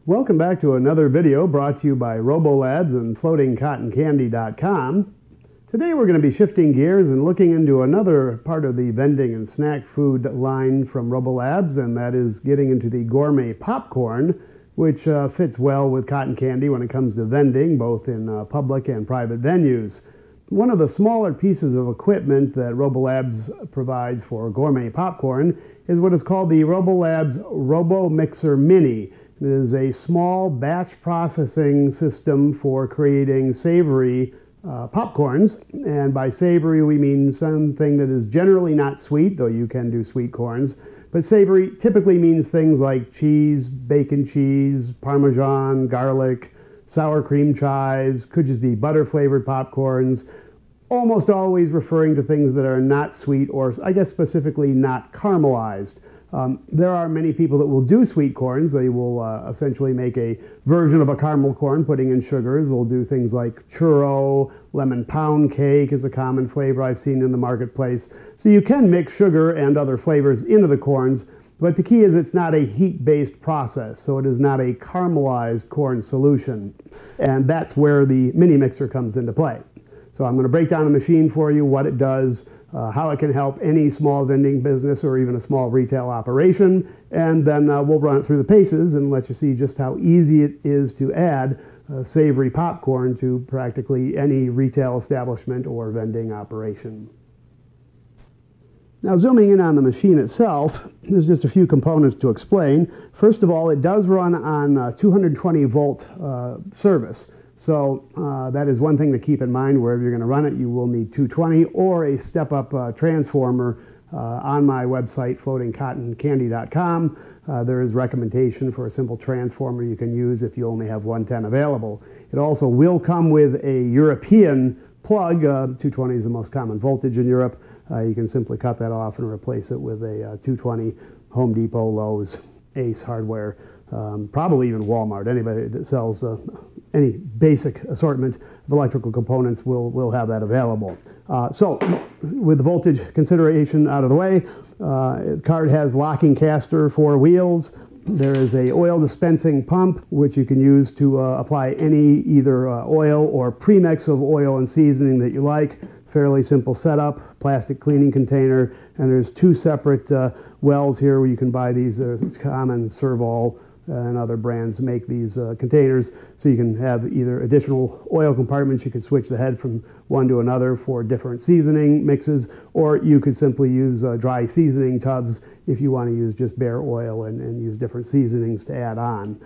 Welcome back to another video brought to you by RoboLabs and FloatingCottonCandy.com. Today we're going to be shifting gears and looking into another part of the vending and snack food line from RoboLabs, and that is getting into the gourmet popcorn, which fits well with cotton candy when it comes to vending, both in public and private venues. One of the smaller pieces of equipment that RoboLabs provides for gourmet popcorn is what is called the RoboLabs Robomixer Mini. It is a small batch processing system for creating savory popcorns, and by savory we mean something that is generally not sweet, though you can do sweet corns. But savory typically means things like cheese, bacon cheese, Parmesan, garlic, sour cream chives, could just be butter flavored popcorns, almost always referring to things that are not sweet or I guess specifically not caramelized. There are many people that will do sweet corns. They will essentially make a version of a caramel corn, putting in sugars. They'll do things like churro, lemon pound cake is a common flavor I've seen in the marketplace. So you can mix sugar and other flavors into the corns, but the key is it's not a heat-based process, so it is not a caramelized corn solution. And that's where the mini mixer comes into play. So I'm going to break down the machine for you, what it does, how it can help any small vending business or even a small retail operation, and then we'll run it through the paces and let you see just how easy it is to add savory popcorn to practically any retail establishment or vending operation. Now, zooming in on the machine itself, there's just a few components to explain. First of all, it does run on 220 volt service. So that is one thing to keep in mind. Wherever you're going to run it, you will need 220 or a step-up transformer. On my website, FloatingCottonCandy.com, there is recommendation for a simple transformer you can use if you only have 110 available. It also will come with a European plug. 220 is the most common voltage in Europe. You can simply cut that off and replace it with a 220 Home Depot, Lowe's, Ace Hardware, probably even Walmart. Anybody that sells any basic assortment of electrical components will have that available. So with the voltage consideration out of the way, the cart has locking caster for wheels. There is a oil dispensing pump, which you can use to apply any either oil or premix of oil and seasoning that you like. Fairly simple setup, plastic cleaning container, and there's two separate wells here where you can buy these common Servol and other brands make these containers, so you can have either additional oil compartments. You could switch the head from one to another for different seasoning mixes, or you could simply use dry seasoning tubs if you want to use just bare oil and use different seasonings to add on.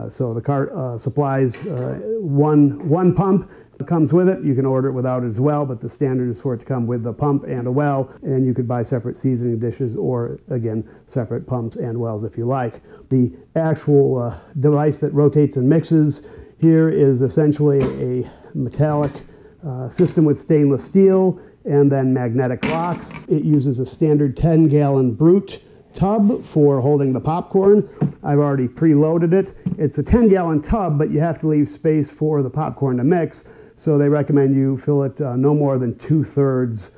So the cart supplies one pump. It comes with it. You can order it without it as well, but the standard is for it to come with the pump and a well, and you could buy separate seasoning dishes or, again, separate pumps and wells if you like. The actual device that rotates and mixes here is essentially a metallic system with stainless steel and then magnetic locks. It uses a standard 10-gallon brute tub for holding the popcorn. I've already preloaded it. It's a 10-gallon tub, but you have to leave space for the popcorn to mix. So they recommend you fill it no more than 2/3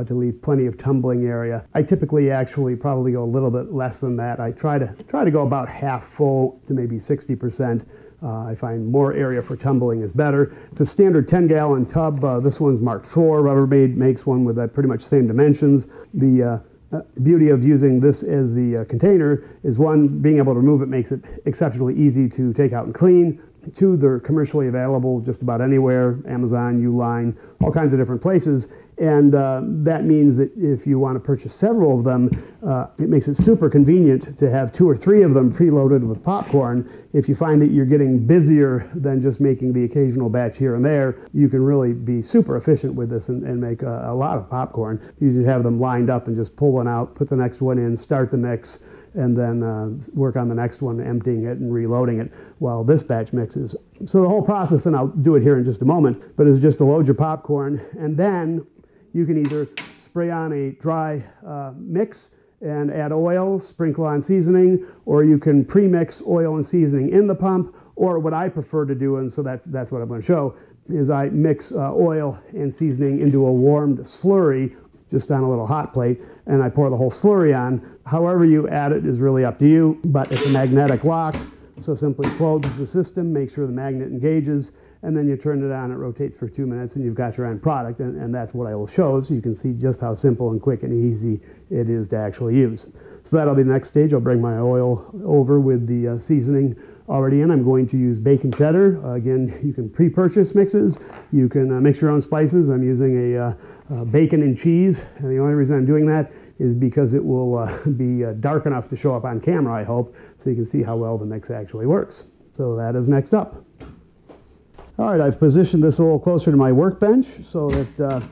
to leave plenty of tumbling area. I typically actually probably go a little bit less than that. I try to go about half full to maybe 60%. I find more area for tumbling is better. It's a standard 10-gallon tub. This one's marked 4. Rubbermaid makes one with pretty much same dimensions. The beauty of using this as the container is, one, being able to remove it makes it exceptionally easy to take out and clean. 2, they're commercially available just about anywhere, Amazon, Uline, all kinds of different places. And that means that if you want to purchase several of them, it makes it super convenient to have 2 or 3 of them preloaded with popcorn. If you find that you're getting busier than just making the occasional batch here and there, you can really be super efficient with this and make a lot of popcorn. You just have them lined up and just pull one out, put the next one in, start the mix, and then work on the next one, emptying it and reloading it while this batch mixes. So the whole process, and I'll do it here in just a moment, but is just to load your popcorn, and then you can either spray on a dry mix and add oil, sprinkle on seasoning, or you can pre-mix oil and seasoning in the pump, or what I prefer to do, and so that's what I'm going to show, is I mix oil and seasoning into a warmed slurry just on a little hot plate, and I pour the whole slurry on. However you add it is really up to you, but it's a magnetic lock. So simply close the system, make sure the magnet engages, and then you turn it on, it rotates for 2 minutes, and you've got your end product, and that's what I will show, so you can see just how simple and quick and easy it is to actually use. So that'll be the next stage. I'll bring my oil over with the seasoning already in. I'm going to use bacon cheddar. Again, you can pre-purchase mixes. You can mix your own spices. I'm using a bacon and cheese, and the only reason I'm doing that is because it will be dark enough to show up on camera, I hope, so you can see how well the mix actually works. So that is next up. All right, I've positioned this a little closer to my workbench so that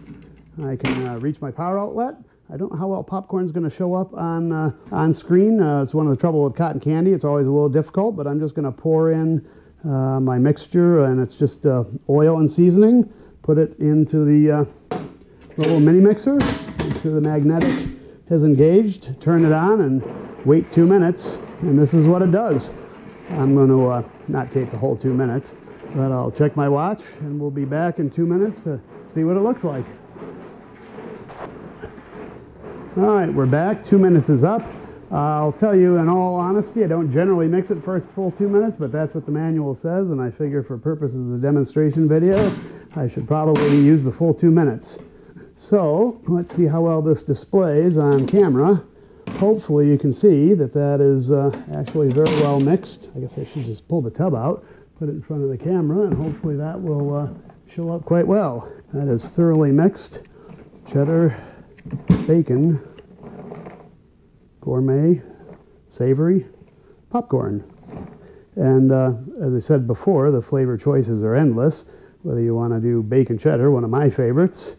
I can reach my power outlet. I don't know how well popcorn is going to show up on screen. It's one of the trouble with cotton candy. It's always a little difficult, but I'm just going to pour in my mixture, and it's just oil and seasoning. Put it into the little mini mixer. Make sure the magnetic has engaged. Turn it on and wait 2 minutes, and this is what it does. I'm going to not take the whole 2 minutes, but I'll check my watch, and we'll be back in 2 minutes to see what it looks like. All right, we're back. 2 minutes is up. I'll tell you in all honesty, I don't generally mix it for a full 2 minutes, but that's what the manual says, and I figure for purposes of the demonstration video, I should probably use the full 2 minutes. So let's see how well this displays on camera. Hopefully you can see that that is actually very well mixed. I guess I should just pull the tub out, put it in front of the camera, and hopefully that will show up quite well. That is thoroughly mixed. Cheddar, bacon, gourmet, savory, popcorn. And as I said before, the flavor choices are endless. Whether you want to do bacon cheddar, one of my favorites,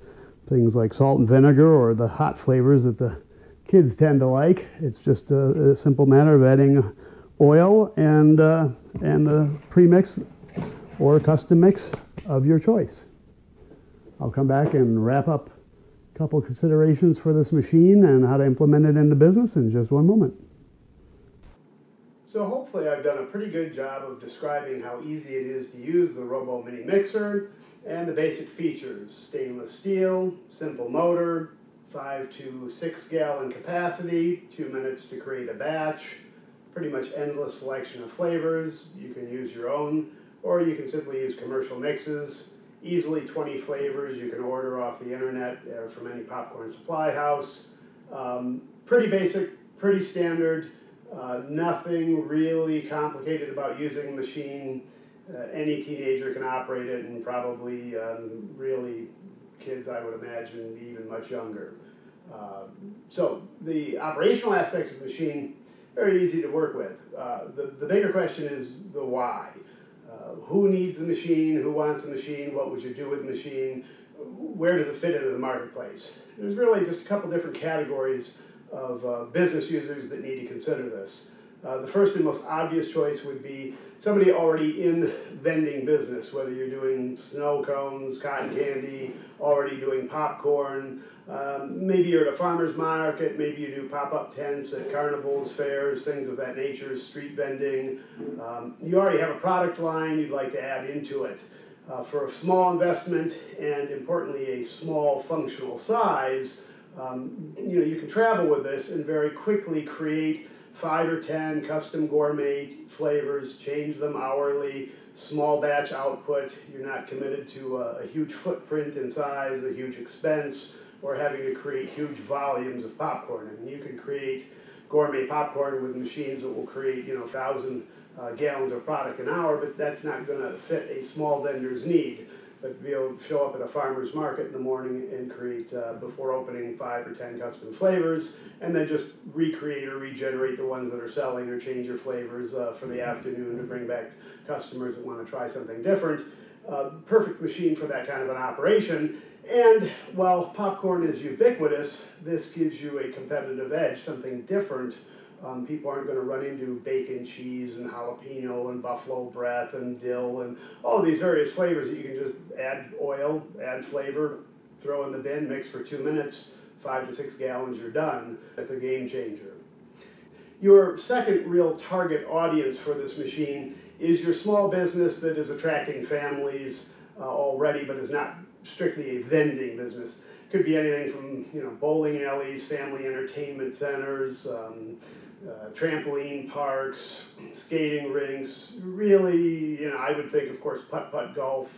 things like salt and vinegar, or the hot flavors that the kids tend to like. It's just a simple matter of adding oil and the premix or custom mix of your choice. I'll come back and wrap up a couple considerations for this machine and how to implement it into business in just one moment. So hopefully I've done a pretty good job of describing how easy it is to use the Robo Mini Mixer and the basic features. Stainless steel, simple motor, 5 to 6 gallon capacity, 2 minutes to create a batch, pretty much endless selection of flavors. You can use your own, or you can simply use commercial mixes. Easily 20 flavors you can order off the internet or from any popcorn supply house. Pretty basic, pretty standard. Nothing really complicated about using the machine. Any teenager can operate it, and probably really kids, I would imagine, even much younger. So the operational aspects of the machine, very easy to work with. The bigger question is the why. Who needs the machine? Who wants the machine? What would you do with the machine? Where does it fit into the marketplace? There's really just a couple different categories of business users that need to consider this. The first and most obvious choice would be somebody already in vending business, whether you're doing snow cones, cotton candy, already doing popcorn, maybe you're at a farmer's market, maybe you do pop-up tents at carnivals, fairs, things of that nature, street vending. You already have a product line you'd like to add into it. For a small investment and, importantly, a small functional size, you can travel with this and very quickly create 5 or 10 custom gourmet flavors, change them hourly, small batch output. You're not committed to a huge footprint in size, a huge expense, or having to create huge volumes of popcorn. I mean, you can create gourmet popcorn with machines that will create 1,000 gallons of product an hour, but that's not going to fit a small vendor's need. But to be able to show up at a farmer's market in the morning and create, before opening, 5 or 10 custom flavors, and then just recreate or regenerate the ones that are selling, or change your flavors for the afternoon to bring back customers that want to try something different. Perfect machine for that kind of an operation. And while popcorn is ubiquitous, this gives you a competitive edge, something different. People aren't going to run into bacon, cheese, and jalapeno, and buffalo breath, and dill, and all these various flavors that you can just add oil, add flavor, throw in the bin, mix for 2 minutes, 5 to 6 gallons, you're done. That's a game changer. Your second real target audience for this machine is your small business that is attracting families already, but is not strictly a vending business. Could be anything from bowling alleys, family entertainment centers, trampoline parks, skating rinks, really, I would think, of course, putt-putt golf,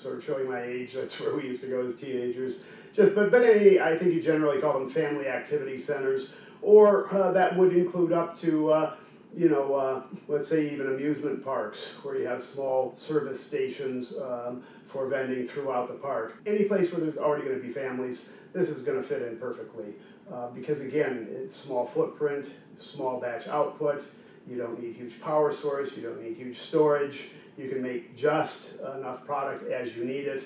sort of showing my age, that's where we used to go as teenagers. But I think you generally call them family activity centers, or that would include up to, let's say even amusement parks, where you have small service stations for vending throughout the park. Any place where there's already going to be families, this is going to fit in perfectly. Because again, it's small footprint, small batch output, you don't need huge power source, you don't need huge storage, you can make just enough product as you need it,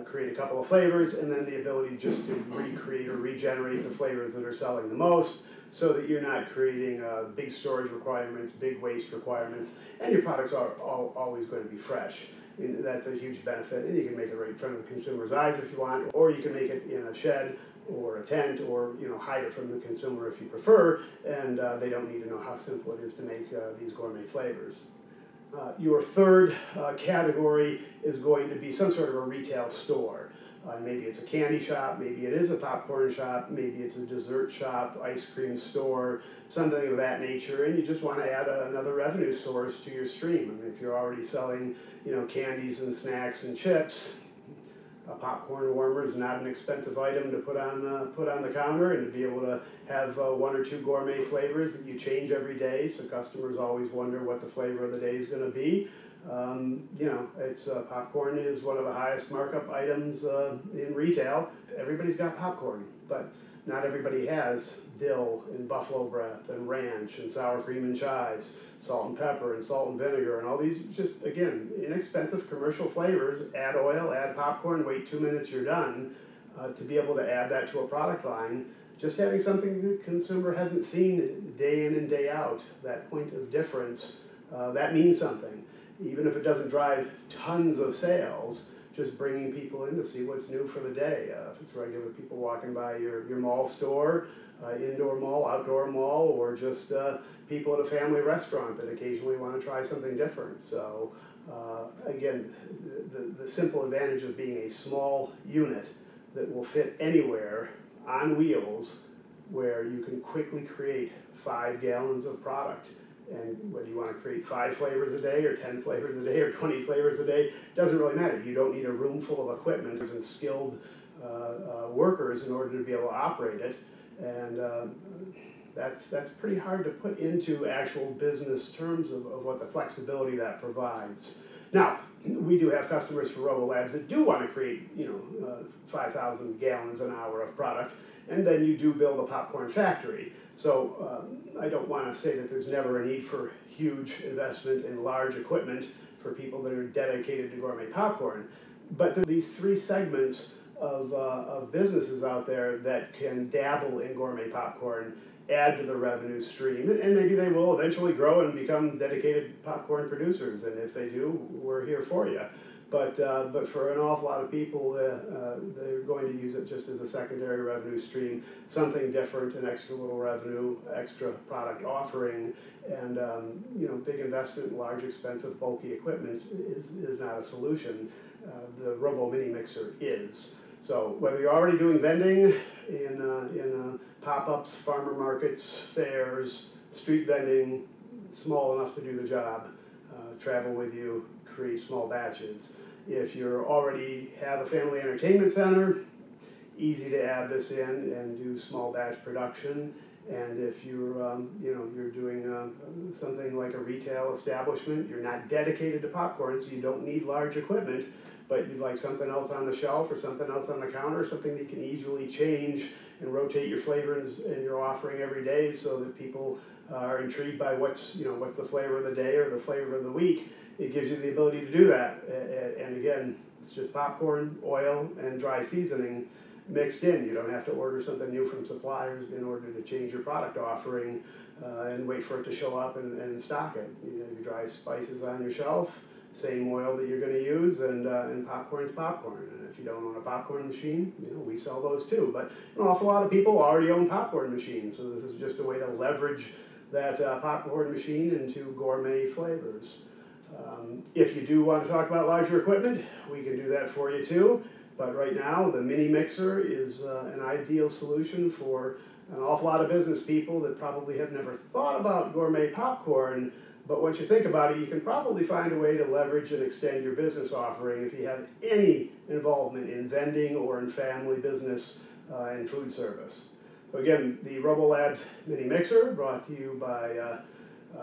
create a couple of flavors, and then the ability just to recreate or regenerate the flavors that are selling the most, so that you're not creating big storage requirements, big waste requirements, and your products are always going to be fresh. That's a huge benefit, and you can make it right in front of the consumer's eyes if you want, or you can make it in a shed or a tent, or hide it from the consumer if you prefer, and they don't need to know how simple it is to make these gourmet flavors. Your third category is going to be some sort of a retail store. Maybe it's a candy shop, maybe it is a popcorn shop, maybe it's a dessert shop, ice cream store, something of that nature, and you just want to add another revenue source to your stream. I mean, if you're already selling, candies and snacks and chips, a popcorn warmer is not an expensive item to put on the counter, and to be able to have one or two gourmet flavors that you change every day, so customers always wonder what the flavor of the day is going to be. Popcorn is one of the highest markup items in retail. Everybody's got popcorn, but not everybody has dill and buffalo breath and ranch and sour cream and chives, salt and pepper and salt and vinegar, and all these just, again, inexpensive commercial flavors. Add oil, add popcorn, wait 2 minutes, you're done. To be able to add that to a product line, just having something the consumer hasn't seen day in and day out, that point of difference, that means something. Even if it doesn't drive tons of sales, just bringing people in to see what's new for the day. If it's regular people walking by your mall store, indoor mall, outdoor mall, or just people at a family restaurant that occasionally want to try something different. So again, the simple advantage of being a small unit that will fit anywhere on wheels, where you can quickly create 5 gallons of product. And whether you want to create 5 flavors a day, or 10 flavors a day, or 20 flavors a day, doesn't really matter. You don't need a room full of equipment and skilled workers in order to be able to operate it. And that's pretty hard to put into actual business terms of what the flexibility that provides. Now, we do have customers for RoboLabs that do want to create 5,000 gallons an hour of product, and then you do build a popcorn factory. So I don't want to say that there's never a need for huge investment in large equipment for people that are dedicated to gourmet popcorn. But there are these 3 segments of businesses out there that can dabble in gourmet popcorn, add to the revenue stream, and maybe they will eventually grow and become dedicated popcorn producers. And if they do, we're here for you. But for an awful lot of people, they're going to use it just as a secondary revenue stream, something different, an extra little revenue, extra product offering, and big investment in large, expensive, bulky equipment is not a solution. The Robo Mini Mixer is. So whether you're already doing vending in pop-ups, farmer markets, fairs, street vending, small enough to do the job, travel with you, create small batches. If you already have a family entertainment center, easy to add this in and do small batch production. And if you're you're doing something like a retail establishment, you're not dedicated to popcorn, so you don't need large equipment, but you'd like something else on the shelf or something else on the counter, something that you can easily change and rotate your flavors and your offering every day, so that people are intrigued by what's the flavor of the day or the flavor of the week. It gives you the ability to do that. And again, it's just popcorn, oil, and dry seasoning mixed in. You don't have to order something new from suppliers in order to change your product offering and wait for it to show up and stock it. You have your dry spices on your shelf, same oil that you're going to use, and popcorn's popcorn. And if you don't own a popcorn machine, we sell those too. But an awful lot of people already own popcorn machines, so this is just a way to leverage that popcorn machine into gourmet flavors. If you do want to talk about larger equipment, we can do that for you too. But right now, the Mini Mixer is an ideal solution for an awful lot of business people that probably have never thought about gourmet popcorn, but once you think about it, you can probably find a way to leverage and extend your business offering if you have any involvement in vending or in family business and food service. So again, the RoboLabs Mini Mixer brought to you by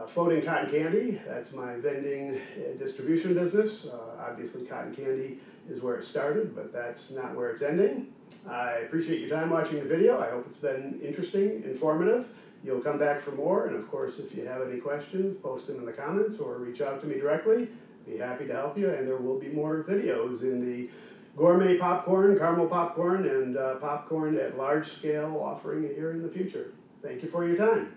Floating Cotton Candy. That's my vending distribution business. Obviously cotton candy is where it started, but that's not where it's ending. I appreciate your time watching the video. I hope it's been interesting, informative. You'll come back for more, and of course if you have any questions, post them in the comments or reach out to me directly. Be happy to help you, and there will be more videos in the gourmet popcorn, caramel popcorn, and popcorn at large scale offering here in the future. Thank you for your time.